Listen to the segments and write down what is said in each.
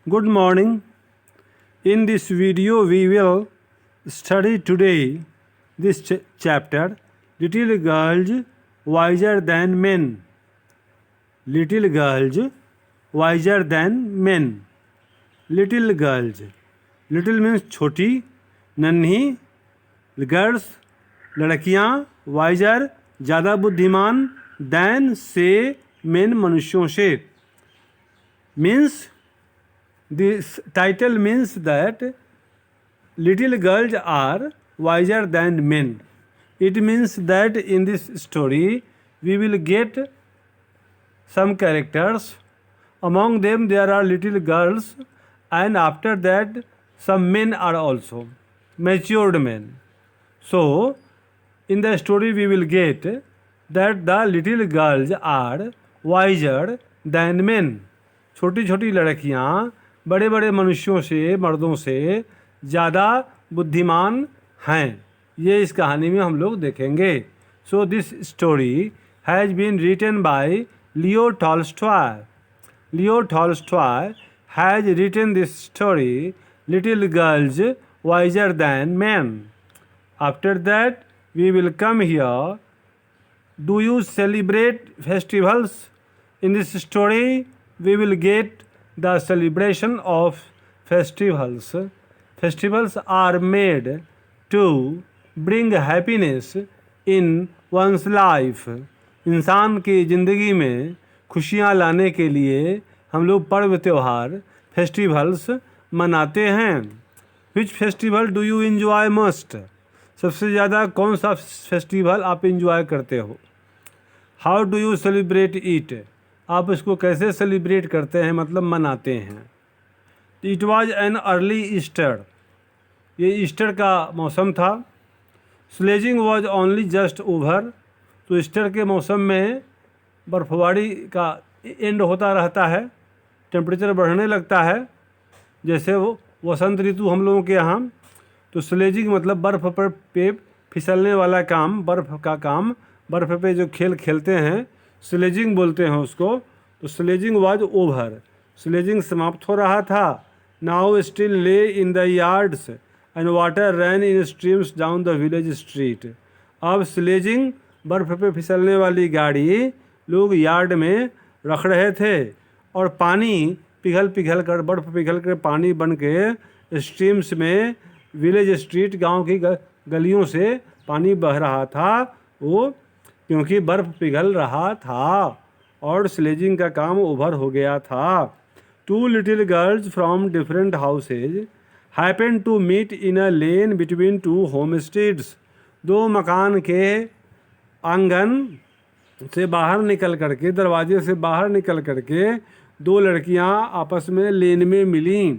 Good morning. In this video, we will study today this chapter, Little Girls Wiser Than Men. Little Girls Wiser Than Men. Little girls. Little means छोटी, नन्ही. Girls लड़कियाँ. Wiser ज़्यादा बुद्धिमान. Than से men मनुष्यों से. Means this title means that little girls are wiser than men. It means that in this story we will get some characters. Among them there are little girls, and after that some men are also matured men. So in the story we will get that the little girls are wiser than men. छोटी छोटी लड़कियाँ बड़े बड़े मनुष्यों से, मर्दों से ज़्यादा बुद्धिमान हैं. ये इस कहानी में हम लोग देखेंगे. So this story has been written by Leo Tolstoy. Leo Tolstoy has written this story little girls wiser than man. After that we will come here. Do you celebrate festivals? In this story we will get the celebration of festivals. Festivals are made to bring happiness in one's life. इंसान की ज़िंदगी में खुशियाँ लाने के लिए हम लोग पर्व त्योहार फेस्टिवल्स मनाते हैं. Which festival do you enjoy most? सबसे ज़्यादा कौन सा फेस्टिवल आप इंजॉय करते हो? How do you celebrate it? आप इसको कैसे सेलिब्रेट करते हैं, मतलब मनाते हैं. It was an early Easter. ये ईस्टर का मौसम था. Sledging was only just over. तो ईस्टर के मौसम में बर्फबारी का एंड होता रहता है. टेम्परेचर बढ़ने लगता है जैसे वो वसंत ऋतु हम लोगों के यहाँ. तो स्लेजिंग मतलब बर्फ़ पर पे फिसलने वाला काम, बर्फ़ का काम, बर्फ़ पे जो खेल खेलते हैं स्लेजिंग बोलते हैं उसको. तो स्लेजिंग वाज ओवर. स्लेजिंग समाप्त हो रहा था. Now still lay in the yards and water ran in streams down the village street. अब स्लेजिंग बर्फ़ पे फिसलने वाली गाड़ी लोग यार्ड में रख रहे थे और पानी पिघल पिघल कर, बर्फ़ पिघल कर पानी बन के स्ट्रीम्स में विलेज स्ट्रीट, गांव की गलियों से पानी बह रहा था. वो क्योंकि बर्फ़ पिघल रहा था और स्लेजिंग का काम ओवर हो गया था. Two little girls from different houses happen to meet in a lane between two homesteads. दो मकान के आंगन से बाहर निकल करके, दरवाजे से बाहर निकल करके दो लड़कियां आपस में लेन में मिलीं.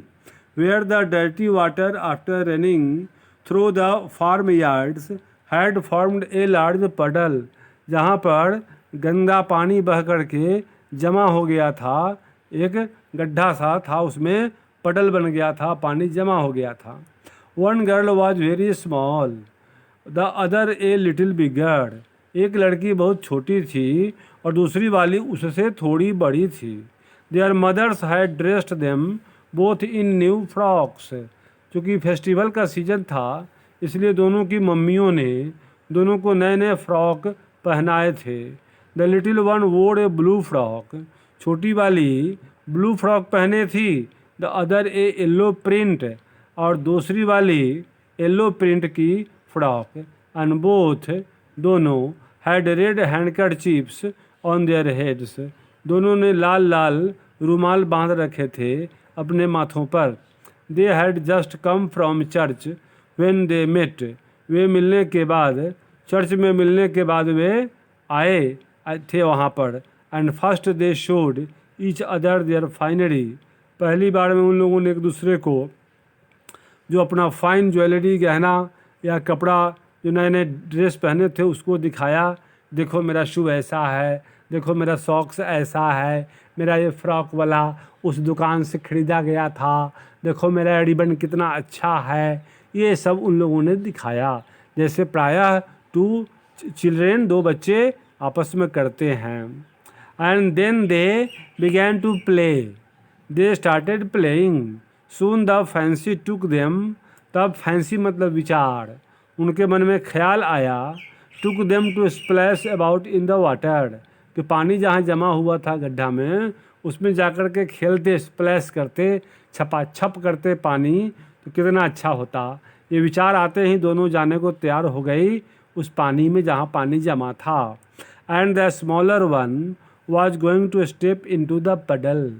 Where the dirty water after running through the farm yards had formed a large puddle. जहाँ पर गंदा पानी बह करके जमा हो गया था, एक गड्ढा सा था, उसमें पडल बन गया था, पानी जमा हो गया था. One girl was very small the other a little bigger. एक लड़की बहुत छोटी थी और दूसरी वाली उससे थोड़ी बड़ी थी. Their mothers had dressed them both in new frocks. चूँकि फेस्टिवल का सीजन था इसलिए दोनों की मम्मियों ने दोनों को नए नए फ्रॉक पहनाए थे. द लिटिल वन वोर ए ब्लू फ्रॉक. छोटी वाली ब्लू फ्रॉक पहने थी. The other a yellow print. और दूसरी वाली येल्लो प्रिंट की फ्रॉक. एंड बोथ दोनों had red handkerchiefs on their heads. दोनों ने लाल लाल रुमाल बांध रखे थे अपने माथों पर. They had just come from church when they met. वे मिलने के बाद, चर्च में मिलने के बाद वे आए थे वहाँ पर. And first they showed each other their finery. पहली बार में उन लोगों ने एक दूसरे को जो अपना फाइन ज्वेलरी, गहना या कपड़ा, जो नए नए ड्रेस पहने थे उसको दिखाया. देखो मेरा शू ऐसा है, देखो मेरा सॉक्स ऐसा है, मेरा ये फ्रॉक वाला उस दुकान से ख़रीदा गया था, देखो मेरा रिबन कितना अच्छा है. ये सब उन लोगों ने दिखाया, जैसे प्रायः टू चिल्ड्रेन, दो बच्चे आपस में करते हैं. And then they began to play. They started playing. Soon the fancy took them. तब fancy मतलब विचार, उनके मन में ख्याल आया. Took them to splash about in the water. कि पानी जहाँ जमा हुआ था गड्ढा में, उसमें जाकर के खेलते, स्प्लैश करते, छपाछप करते पानी, तो कितना अच्छा होता. ये विचार आते ही दोनों जाने को तैयार हो गई उस पानी में जहाँ पानी जमा था. And the smaller one was going to step into the puddle.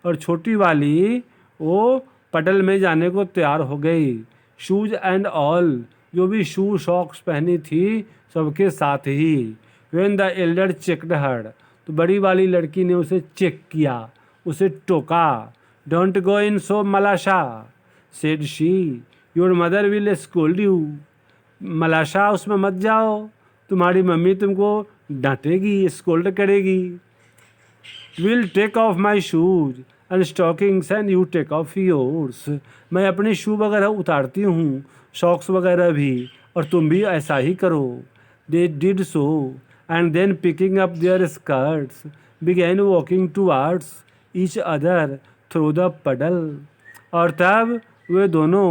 और छोटी वाली वो पडल में जाने को तैयार हो गई. शूज एंड ऑल, जो भी शू सॉक्स पहनी थी सबके साथ ही. व्हेन द एल्डर चेक्ड हर, तो बड़ी वाली लड़की ने उसे चेक किया, उसे टोका. Don't go in so Malasha said she, your mother will scold you. Malasha उसमें मत जाओ, तुम्हारी मम्मी तुमको डांटेगी, स्कोल्ड करेगी. Will take off my shoes and stockings and you take off yours. मैं अपने शू वगैरह उतारती हूँ, सॉक्स वगैरह भी, और तुम भी ऐसा ही करो. They did so and then picking up their skirts began walking towards each other through the puddle. और तब वे दोनों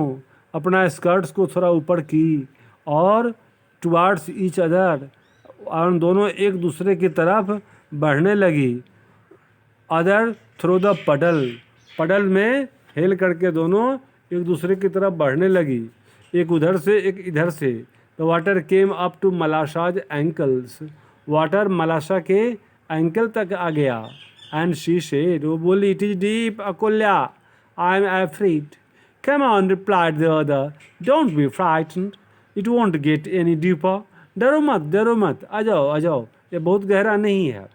अपना स्कर्ट्स को थोड़ा ऊपर की और टुवार्ड्स ईच अदर, और दोनों एक दूसरे की तरफ बढ़ने लगी. अदर थ्रू द पडल, पडल में हेल करके दोनों एक दूसरे की तरफ बढ़ने लगी, एक उधर से एक इधर से. The water came up to Malasha's ankles, water Malasha के एंकल तक आ गया. एंड शी सेड, वो बोली, it is deep अकोल्या, I am afraid. Come on replied the other, don't be frightened, it won't get any deeper. डरो मत, आ जाओ, ये बहुत गहरा नहीं है.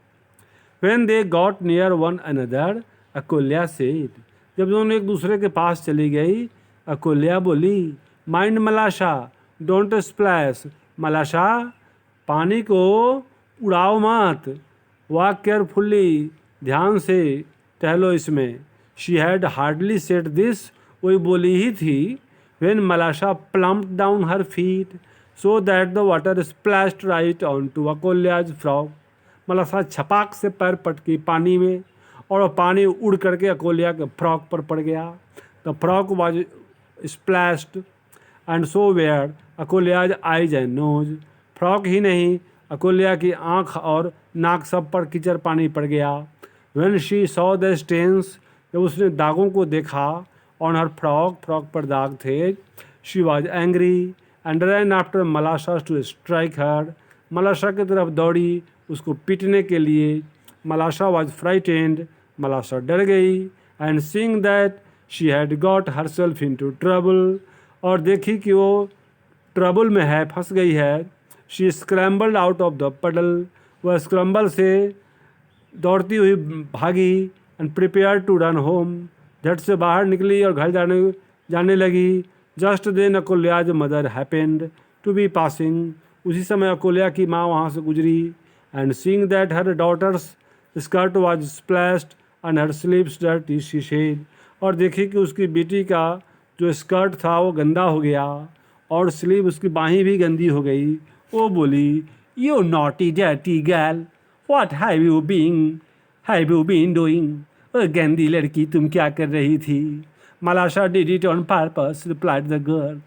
When they got near one another, अकोल्या said, जब दोनों एक दूसरे के पास चली गई, अकोल्या बोली, माइंड मलाशा, डोंट स्प्लैश. मलाशा, पानी को उड़ाओ मत. वॉक केयरफुल्ली, ध्यान से टहलो इसमें. She had hardly said this, वही बोली ही थी. When मलाशा plumped down her feet so that the water splashed right onto Akoulya's frock. Malasha छपाक से पैर पटकी पानी में, और पानी उड़ करके अकोल्या के फ्रॉक पर पड़ गया. The frock was splashed and so were Akoulya's eyes and nose. Frock ही नहीं, अकोल्या की आँख और नाक सब पर कीचड़ पानी पड़ गया. When she saw the stains, जब उसने दागों को देखा, ऑन हर फ्रॉक पर दाग थे, she was angry and ran after Malasha to strike her. Malasha की तरफ दौड़ी उसको पीटने के लिए. मलाशा वाज फ्राइटेंड, मलाशा डर गई. And seeing that she had got herself into trouble, और देखी कि वो ट्रबल में है, फंस गई है. She scrambled out of the puddle, वह स्क्रम्बल से दौड़ती हुई भागी. And prepare to run home, झट से बाहर निकली और घर जाने लगी. Just then Akoulya's mother happened to be passing, उसी समय अकोल्या की माँ वहाँ से गुजरी. And seeing that her daughter's skirt was splashed and her sleeves dirty, she said, और देखी कि उसकी बेटी का जो स्कर्ट था वो गंदा हो गया और स्लीव, उसकी बाहीं भी गंदी हो गई. वो बोली, you naughty dirty girl, what have you been doing. गंदी लड़की, तुम क्या कर रही थी. Malasha did it on purpose, replied the girl.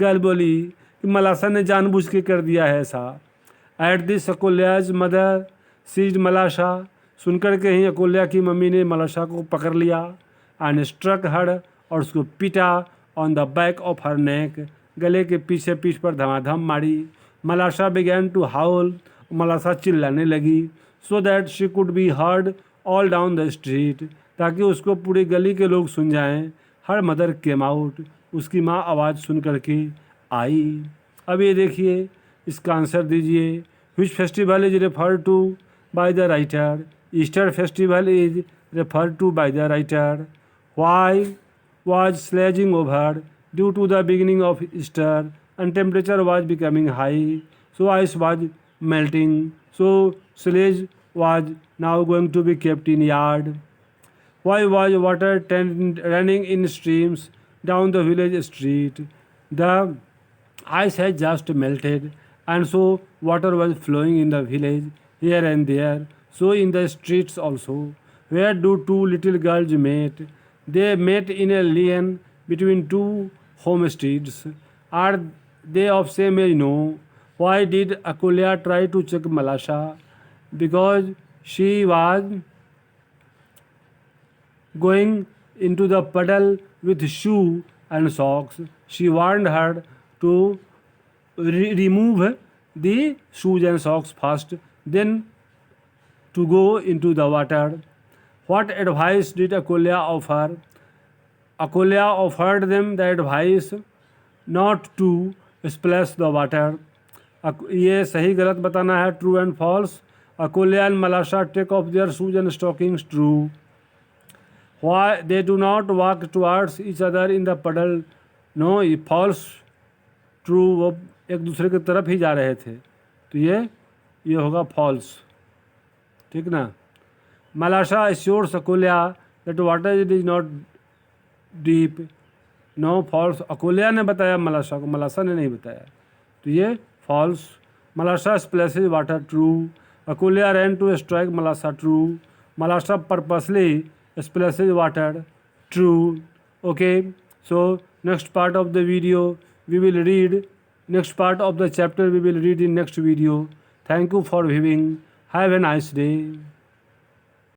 Girl बोली कि मलाशा ने जानबूझ के कर दिया है ऐसा. At this Akoulya's mother seized Malasha, सुनकर के ही अकोल्या की मम्मी ने मलाशा को पकड़ लिया. एंड स्ट्रक हर, और उसको पीटा. On the back of her neck, गले के पीछे पीठ पर धमाधम मारी. मलाशा बिगैन टू हाउल, मलाशा चिल्लाने लगी. So that she could be heard all down the street, ताकि उसको पूरी गली के लोग सुन जाएं. हर मदर केम आउट, उसकी माँ आवाज़ सुन करके आई. अब ये देखिए, इसका आंसर दीजिए. Which festival is refer to by the writer. Easter festival is refer to by the writer. Why was sledging over due to the beginning of Easter, and temperature was becoming high, so ice was melting, so sledge was now going to be kept in yard. Why was water running in streams down the village street? The ice had just melted, and so water was flowing in the village here and there, so in the streets also. Where do two little girls meet? They met in a lane between two homesteads. Are they of same age? No. Why did Akolia try to check Malasha? Because she was going into the puddle with shoe and socks. She warned her to remove the shoes and socks first, then to go into the water. What advice did Akolia offer? Akolia offered them the advice not to splash the water. ये सही गलत बताना है, true and false. Akolia and Malasha take off their shoes and stockings, true. Why they do not walk towards each other in the puddle? No, ये false. True, वो एक दूसरे की तरफ ही जा रहे थे, तो ये होगा false. ठीक ना. Malasha assures Akolia that water is not deep. No, false. Akolia ने बताया Malasha को, Malasha ने नहीं बताया, तो ये false. Malasha splashes water, true. Akolia ran to strike Malasha, true. Malasha purposely splashes water, true. Okay, so next part of the video we will read. Next part of the chapter we will read in next video. Thank you for viewing. Have a nice day.